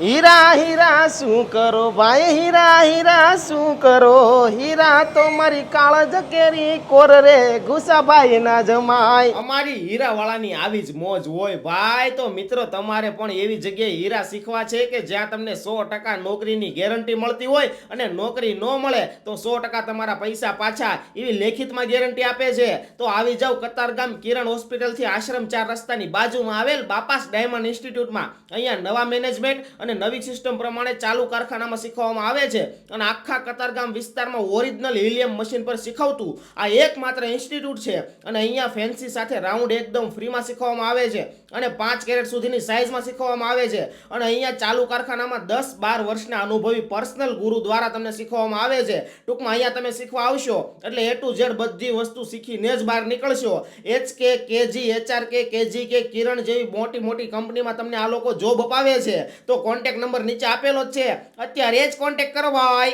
હીરા હીરા શું કરો ભાઈ, હીરા હીરા શું કરો? હીરા તો મારી કાળજ કેરી કોર રે ગુસાભાઈ ના જમાય. અમારી હીરા વાળાની આવી જ મોજ હોય ભાઈ. તો મિત્રો તમારે પણ એવી જગ્યાએ હીરા શીખવા છે કે જ્યાં તમને 100% નોકરીની ગેરંટી મળતી હોય અને નોકરી ન મળે તો 100% તમારા પૈસા પાછા એવી લેખિતમાં ગેરંટી આપે છે. તો આવી જાવ કતારગામ કિરણ હોસ્પિટલ થી આશ્રમ 4 રસ્તાની બાજુમાં આવેલ બાપાસ ડાયમંડ ઇન્સ્ટિટ્યૂટમાં. અહીંયા નવા મેનેજમેન્ટ અને નવી સિસ્ટમ પ્રમાણે ચાલુ કારખાનામાં શીખવવામાં આવે છે અને આખા કતારગામ વિસ્તારમાં ઓરિજિનલ હિલિયમ મશીન પર શીખવતું આ એકમાત્ર ઇન્સ્ટિટ્યૂટ છે. અને અહીંયા ફેન્સી સાથે રાઉન્ડ એકદમ ફ્રીમાં શીખવવામાં આવે છે અને 5 કેરેટ સુધીની સાઇઝમાં શીખવવામાં આવે છે. અને અહીંયા ચાલુ કારખાનામાં 10-12 વર્ષના અનુભવી પર્સનલ ગુરુ દ્વારા તમને શીખવવામાં આવે છે. ટૂંકમાં અહીંયા તમે શીખવા આવશો એટલે A to Z બધી વસ્તુ શીખીને જ બહાર નીકળશો. HK, KG, HRK, KGK, કિરણ જેવી મોટી મોટી કંપનીમાં તમને આ લોકો જોબ અપાવે છે. તો કોન્ટેક્ટ નંબર નીચે આપેલો જ છે, અત્યારે જ કોન્ટેક્ટ કરો ભાઈ.